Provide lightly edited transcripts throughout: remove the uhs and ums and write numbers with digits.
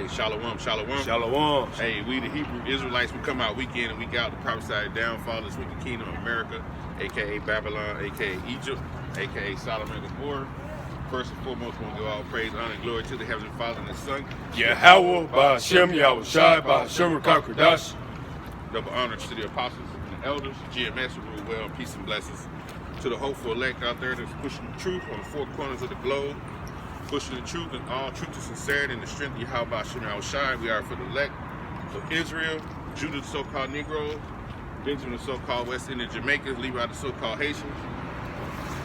Hey, shalom, shalom. Shalom. Hey, we the Hebrew Israelites, we come out week in and week out to prophesy the downfall of this wicked kingdom of America, a.k.a. Babylon, a.k.a. Egypt, a.k.a. Sodom and Gomorrah. First and foremost, we want to give all praise, honor, and glory to the Heavenly Father and His Son. Yahweh, Ba'Shem, Yahushai, Ba'Shem, Rakakadash. Double honor to the apostles and the elders, GMS, rule well, peace and blessings. To the hopeful elect out there that's pushing the truth on the four corners of the globe, pushing the truth and all truth and sincerity and the strength of Yahweh Ba'Shem Yahushai. We are for the elect of Israel, Judah the so-called Negroes, Benjamin the so-called West Indian Jamaicans, Levi the so-called Haitians,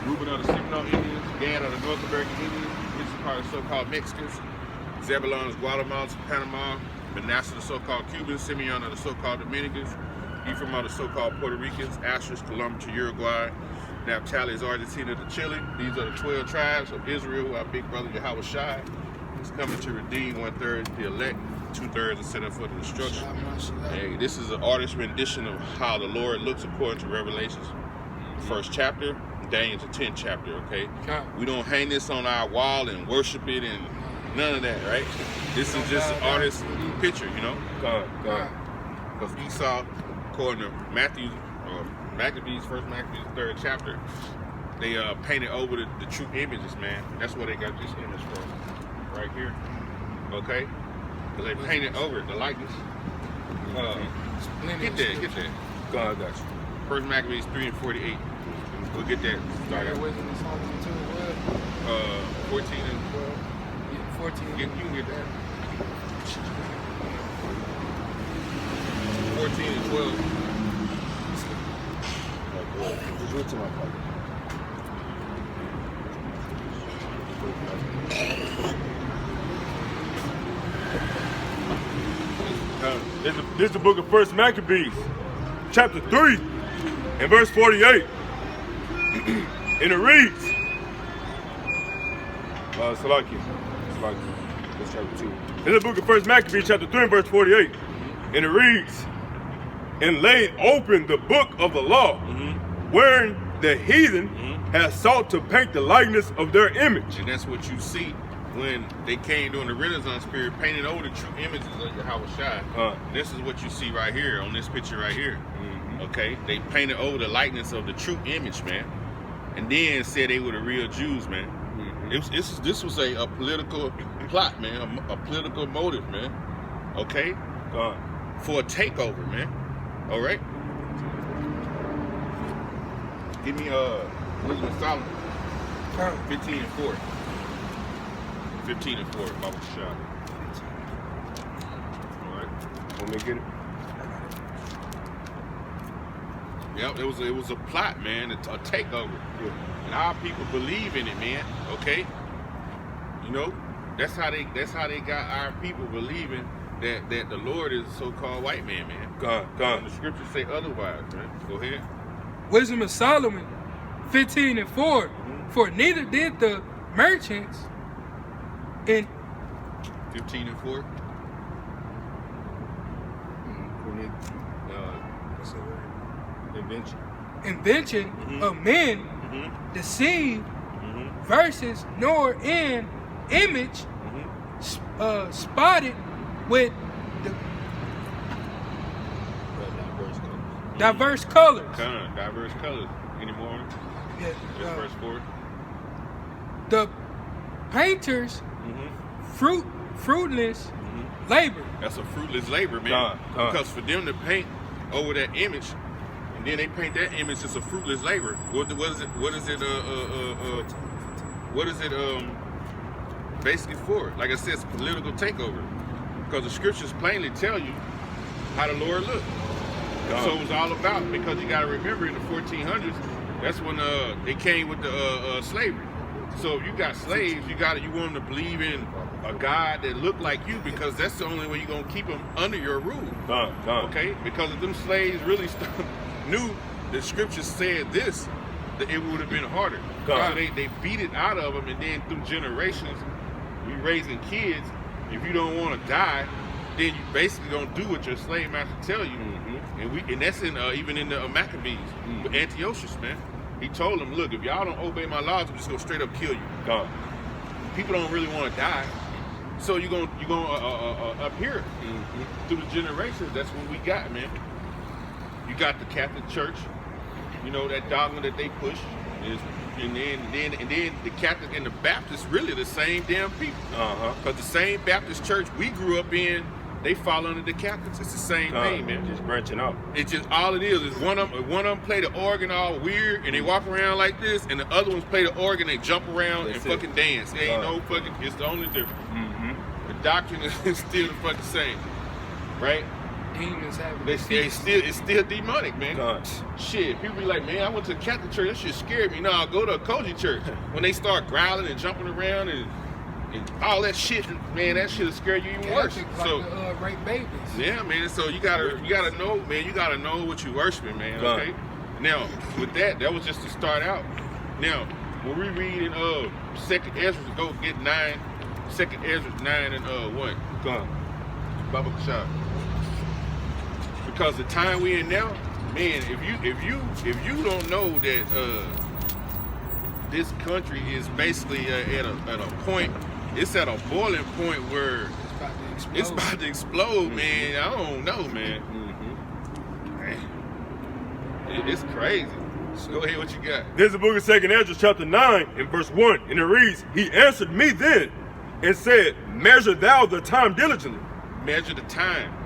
Reuben of the Seminole Indians, Gad of the North American Indians, Issachar the so-called Mexicans, Zebulon is Guatemalans, Panama, Manasseh the so-called Cubans, Simeon of the so-called Dominicans, Ephraim of the so-called Puerto Ricans, Asher is Colombia to Uruguay, Naphtali is Argentina to Chile. These are the 12 tribes of Israel. Our big brother Yahweh Shai is coming to redeem 1/3 the elect, 2/3 are set up for the destruction. Hey, this is an artist's rendition of how the Lord looks according to Revelations, first chapter, Daniel's the 10th chapter, okay? We don't hang this on our wall and worship it and none of that, right? This is just an artist's picture, you know? God. Because Esau, according to Maccabees, first Maccabees, 3rd chapter, they painted over the true images, man. That's where they got this image from, right here, okay? Because they painted over the likeness. Get that. God got you. First Maccabees 3 and 48. We'll get that started. 14 and 12. Yeah, 14. You can get that. 14 and 12. Just went to my pocket. This is the book of First Maccabees, chapter 3, and verse 48. And it reads, Salaki. That's chapter 2. This is the book of First Maccabees, chapter 3, and verse 48. And it reads, and laid open the book of the law, wherein the heathen has sought to paint the likeness of their image. And that's what you see when they came during the Renaissance period, painting over the true images of Yahweh Shai. This is what you see right here on this picture right here. Okay, they painted over the likeness of the true image, man, and then said they were the real Jews, man. This was a political plot, man, a political motive, man. Okay, for a takeover, man. All right. Give me Wisdom of Solomon. 15 and 4. 15 and 4. Bible shot. All right. Want me to get it? Yep, it was a plot, man, a takeover. Yeah. And our people believe in it, man. Okay. You know, that's how they got our people believing that the Lord is a so-called white man, man. God. And the scriptures say otherwise, man. Go ahead. Wisdom of Solomon, 15 and 4. For neither did the merchants in 15 and 4. invention of men deceive verses nor in image spotted with the diverse colors. Diverse colors. Any more on it? Yeah, Just verse 4. the painters fruitless labor. That's a fruitless labor, man. Because for them to paint over that image, and then they paint that image as a fruitless labor. What is it basically for? Like I said, it's a political takeover. Because the scriptures plainly tell you how the Lord looked. So it was all about, because you got to remember in the 1400s, that's when they came with the slavery. So if you got slaves, you want them to believe in a God that looked like you, because that's the only way you're going to keep them under your rule. Okay? Because if them slaves really knew the scripture said this, it would have been harder. So they beat it out of them, and then through generations, we raising kids, if you don't want to die, then you basically don't do what your slave master tell you. And that's in even in the Maccabees, with Antiochus, man. He told them, look, if y'all don't obey my laws, I'm just going to straight up kill you. People don't really want to die. So you gonna up here through the generations. That's what we got, man. You got the Catholic Church. You know that dogma that they push is, and then the Catholic and the Baptist really the same damn people. Because the same Baptist church we grew up in, they fall under the Catholics. It's the same thing, man. Just branching out. It's just all it is one of them play the organ all weird and they walk around like this, and the other ones play the organ, they jump around and fucking dance. It ain't no fucking. It's the only difference. The doctrine is still the fucking same, right? Demons have It's still demonic, man. Shit, people be like, man, I went to a Catholic church. That shit scared me. No, I'll go to a Koji church. When they start growling and jumping around and all that shit, man, that shit'll scare you even worse. So, like rape babies. Yeah, man. So you gotta know, man. You gotta know what you worshiping, man. Okay. Now, with that was just to start out. Now, when we read in Second Ezra, go get 9. Second Ezra 9 and 1. Baba Kashab. Because the time we in now, man, if you don't know that this country is basically at a point, it's at a boiling point where it's about to explode, man. I don't know, man. It's crazy. So go ahead, what you got? There's the book of 2 Ezra chapter 9 and verse 1, and it reads, he answered me then and said, measure thou the time diligently. Measure the time.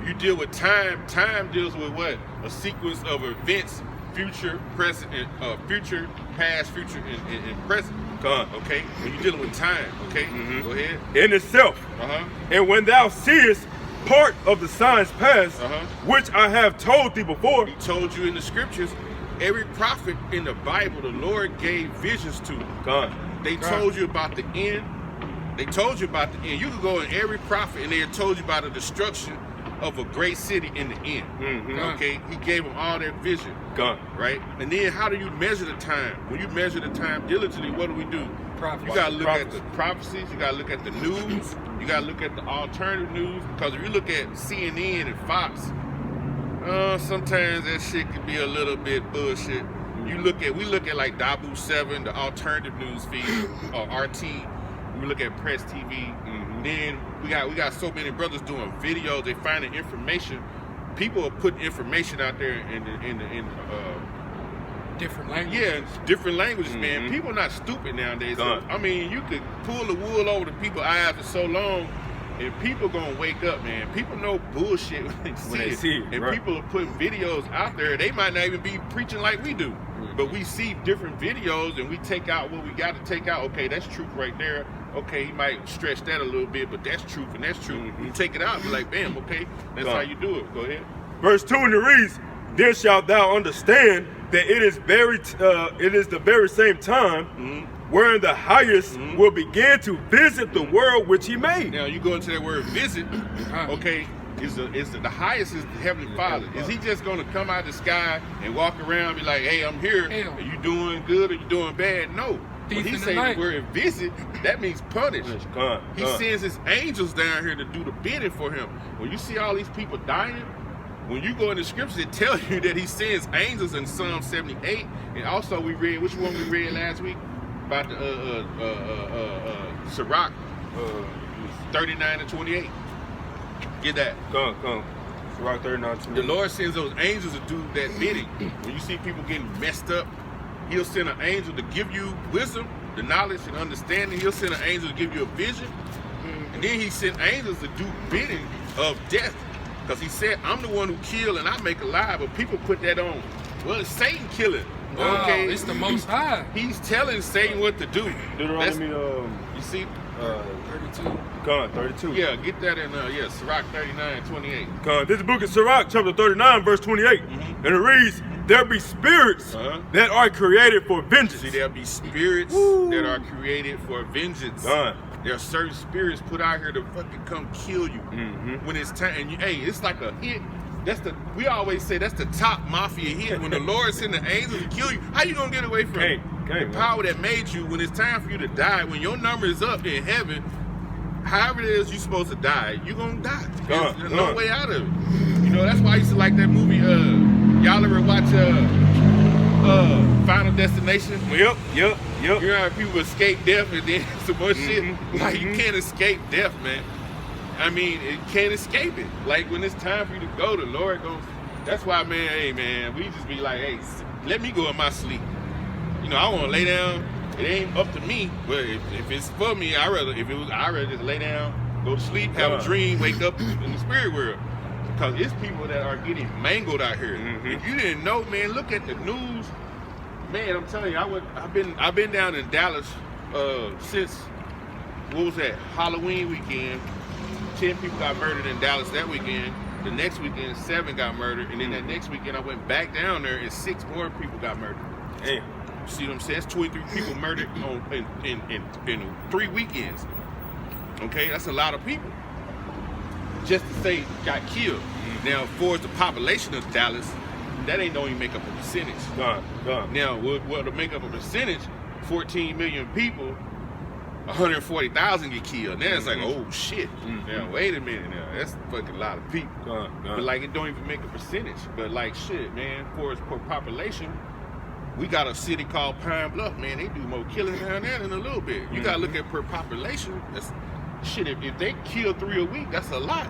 You deal with time. Time deals with what? A sequence of events, future, present, future, past, future, and present. Okay? When you're dealing with time, okay? Go ahead. In itself. And when thou seest part of the signs past, which I have told thee before. He told you in the scriptures, every prophet in the Bible, the Lord gave visions to. They told you about the end. They told you about the end. You could go in every prophet and they had told you about the destruction of a great city in the end. Okay? He gave them all their vision. Right? And then how do you measure the time? When you measure the time diligently, what do? You gotta look at the prophecies, you gotta look at the news, you gotta look at the alternative news, because if you look at CNN and Fox, sometimes that shit can be a little bit bullshit. We look at like Dabu 7, the alternative news feed, or RT. We look at Press TV. Then we got so many brothers doing videos. They finding information. People are putting information out there in different languages. Yeah, different languages, man. People not stupid nowadays. So, I mean, you could pull the wool over the people's eyes for so long, and people gonna wake up, man. People know bullshit when they see it. And people are putting videos out there. They might not even be preaching like we do. But we see different videos and we take out what we got to take out. Okay, that's truth right there. Okay, he might stretch that a little bit, but that's truth and that's truth. You take it out and be like, bam, okay, that's how you do it. Go ahead. Verse 2 in the reads, then shalt thou understand that it is the very same time wherein the highest will begin to visit the world which he made. Now you go into that word visit, okay, the highest is the Heavenly Father. Is he just gonna come out of the sky and walk around and be like, hey, I'm here, are you doing good or you doing bad? No. When he say the word visit, that means punish. He sends his angels down here to do the bidding for him. When you see all these people dying, when you go in the scriptures, it tells you that he sends angels in Psalm 78. And also we read, which one we read last week? About the Sirach 39 and 28. Get that. Come. Sirach 39 and 28. The Lord sends those angels to do that bidding. When you see people getting messed up, he'll send an angel to give you wisdom, the knowledge and understanding. He'll send an angel to give you a vision. And then he sent angels to do bidding of death. Because he said, I'm the one who kill and I make alive. But people put that on. Well, it's Satan killing. Okay, it's the Most High. He's telling Satan what to do. Deuteronomy, you see? 32. 32. Yeah, get that in, Sirach 39, 28. This is the book of Sirach, chapter 39, verse 28. And it reads, there be spirits that are created for vengeance. See, there be spirits that are created for vengeance. There are certain spirits put out here to fucking come kill you when it's time. And it's like a hit. We always say that's the top mafia hit. When the Lord send the angels to kill you, how you gonna get away from the power that made you? When it's time for you to die, when your number is up in heaven, however it is you're supposed to die, you're gonna die. There's no way out of it. You know, that's why I used to like that movie. Y'all ever watch Final Destination? Yep. Yep. You know how people escape death and then some more shit? Mhm. Like, you can't escape death, man. I mean, you can't escape it. Like, when it's time for you to go, the Lord goes. That's why, man, hey, man, we just be like, hey, let me go in my sleep. You know, I want to lay down. It ain't up to me, but if it's for me, I'd rather just lay down, go to sleep, have a dream, wake up in the spirit world. Because it's people that are getting mangled out here. If you didn't know, man, look at the news. Man, I'm telling you, I've been down in Dallas since, what was that, Halloween weekend. 10 people got murdered in Dallas that weekend. The next weekend, 7 got murdered. And then that next weekend, I went back down there and 6 more people got murdered. Damn. See what I'm saying? That's 23 people murdered in 3 weekends. Okay, that's a lot of people. Just to say got killed. Now, for the population of Dallas, that ain't don't even make up a percentage. Gone. Now, well, to make up a percentage, 14 million people, 140,000 get killed. Now it's like, oh shit. Now, wait a minute now. That's fucking a lot of people. But like, it don't even make a percentage. But like, shit, man, for its population, we got a city called Pine Bluff, man. They do more killing down there than a little bit. You gotta look at per population. That's shit. If they kill 3 a week, that's a lot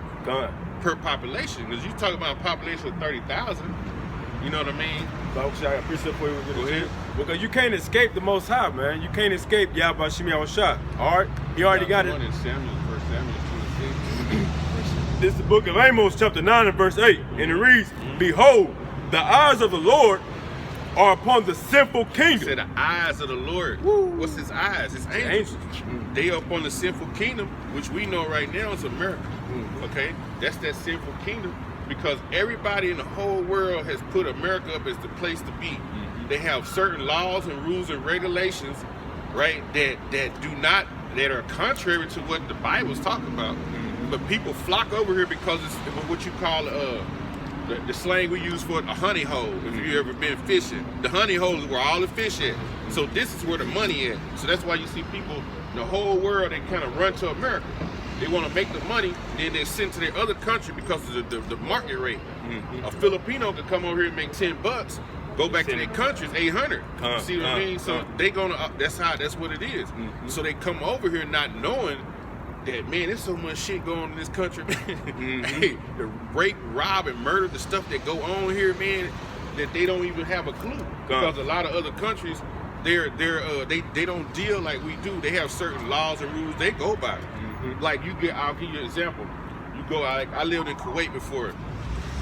per population. Because you talk about a population of 30,000. You know what I mean? So I appreciate for you. Go ahead. Because you can't escape the Most High, man. You can't escape Yahweh Shimi Awashad. All right, he already got it. In Samuel, 1 Samuel 26. This is the book of Amos, chapter 9 and verse 8, and it reads, "Behold, the eyes of the Lord are upon the sinful kingdom." Say the eyes of the Lord. What's his eyes? His angels. They up on the sinful kingdom, which we know right now is America. Okay, that's that sinful kingdom, because everybody in the whole world has put America up as the place to be. They have certain laws and rules and regulations, right? That are contrary to what the Bible's talking about. But people flock over here because it's what you call the slang we use for a honey hole. If you ever been fishing, the honey hole is where all the fish at. So this is where the money at. So that's why you see people in the whole world, they kind of run to America. They want to make the money, then they're sent to their other country because of the market rate. A Filipino could come over here and make $10, go back to their country, it's 800. You see what I mean? So they gonna that's what it is. So they come over here not knowing that, man, there's so much shit going on in this country, man. Hey, the rape, rob, and murder, the stuff that go on here, man, that they don't even have a clue. Because a lot of other countries, they don't deal like we do. They have certain laws and rules they go by. Like I'll give you an example. You go, I lived in Kuwait before.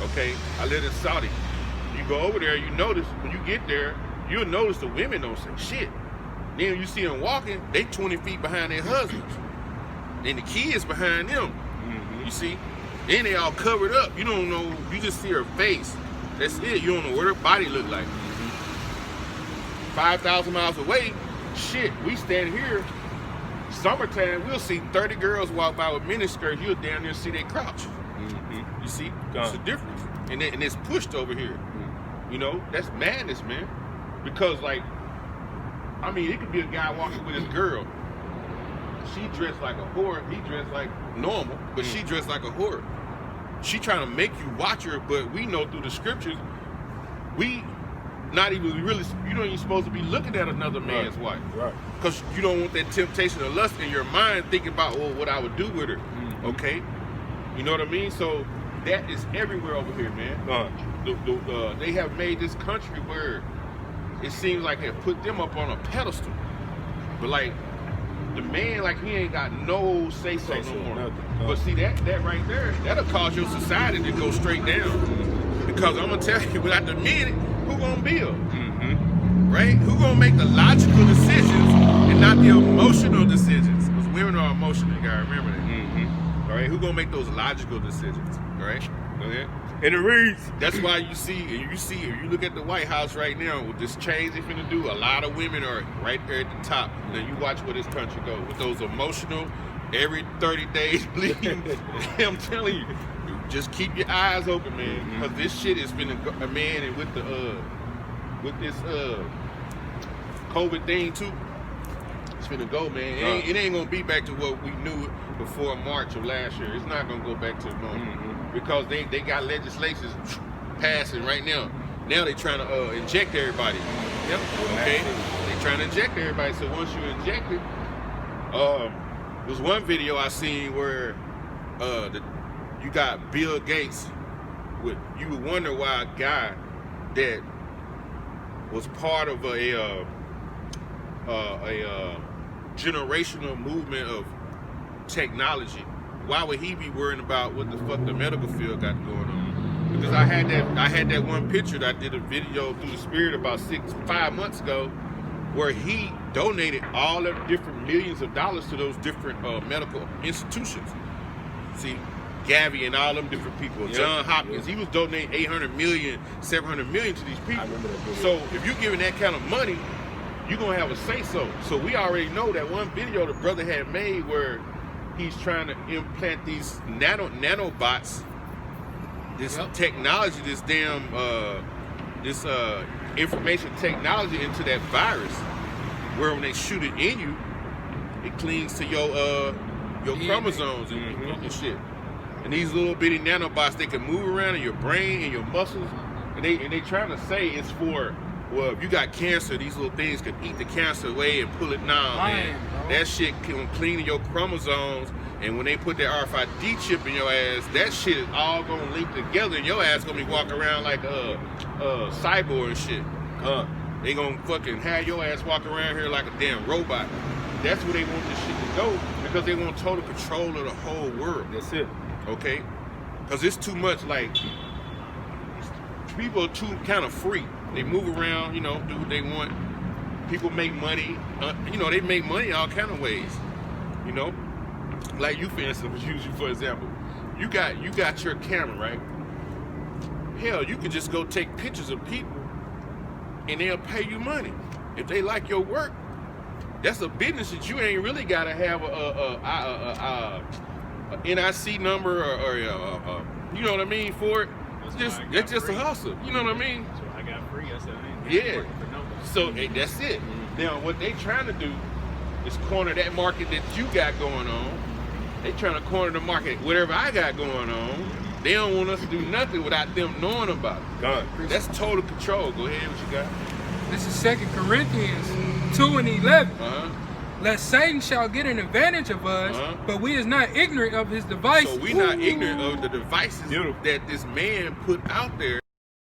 Okay, I lived in Saudi. You go over there, you notice when you get there, you'll notice the women don't say shit. Then you see them walking, they 20 feet behind their husbands. And the kids behind them. You see? Then they all covered up. You don't know, you just see her face. That's it. You don't know what her body look like. 5,000 miles away, shit, we stand here, summertime, we'll see 30 girls walk by with miniskirts, you'll down there see they crotch. You see? That's the difference. And it's pushed over here. You know, that's madness, man. Because, like, I mean, it could be a guy walking with his girl. She dressed like a whore. He dressed like normal, but she dressed like a whore. She trying to make you watch her, but we know through the scriptures, you not even supposed to be looking at another man's wife. Right. Because you don't want that temptation of lust in your mind thinking about, what I would do with her. Okay? You know what I mean? So that is everywhere over here, man. They have made this country where it seems like they put them up on a pedestal. But like, the man, like, he ain't got no say-so no more. But see, that right there, that'll cause your society to go straight down. Because I'm going to tell you, without the men, who going to build? Right? Who going to make the logical decisions and not the emotional decisions? Because women are emotional, you got to remember that. All right? Who going to make those logical decisions? All right? Go ahead. And it reads, that's why if you look at the White House right now, with this change they're finna do, a lot of women are right there at the top. Now you watch where this country go with those emotional, every 30 days bleeding. I'm telling you, just keep your eyes open, man, because this shit is finna go, man, and with this COVID thing too, it's finna go, man. It ain't gonna be back to what we knew before March of last year. It's not gonna go back to normal. Because they got legislation passing right now. Now they trying to inject everybody. Okay? They trying to inject everybody. So once you inject it, there's one video I seen where you got Bill Gates with, you would wonder why a guy that was part of a generational movement of technology, why would he be worrying about what the fuck the medical field got going on? Because I had that one picture that I did a video through the Spirit about 5 months ago, where he donated all the different millions of dollars to those different medical institutions. See, Gavi and all them different people, John Hopkins, he was donating 800 million, 700 million to these people. I remember that video. So if you're giving that kind of money, you're gonna have a say-so. So we already know that one video the brother had made where he's trying to implant these nanobots, this technology, this damn information technology into that virus, where when they shoot it in you, it clings to your chromosomes and shit. And these little bitty nanobots, they can move around in your brain and your muscles, and they trying to say it's for, well, if you got cancer, these little things can eat the cancer away and pull it down, man. That shit can clean your chromosomes, and when they put that RFID chip in your ass, that shit is all gonna link together, and your ass gonna be walking around like a cyborg and shit. They gonna fucking have your ass walking around here like a damn robot. That's where they want this shit to go, because they want total control of the whole world. That's it. Okay? Because it's too much, like, people are too kind of free. They move around, do what they want. People make money. They make money all kind of ways. Like you, for instance, use you for example. You got your camera, right? Hell, you could just go take pictures of people, and they'll pay you money if they like your work. That's a business that you ain't really gotta have a NIC number or you know what I mean for it. It's just a hustle. You know what I mean? So I got free. I said, So that's it. Now what they trying to do is corner that market that you got going on. They trying to corner the market, whatever I got going on. They don't want us to do nothing without them knowing about it. God. That's total control. Go ahead, what you got? This is 2 Corinthians 2:11. Lest Satan shall get an advantage of us, but we is not ignorant of his devices. So we not ignorant of the devices that this man put out there.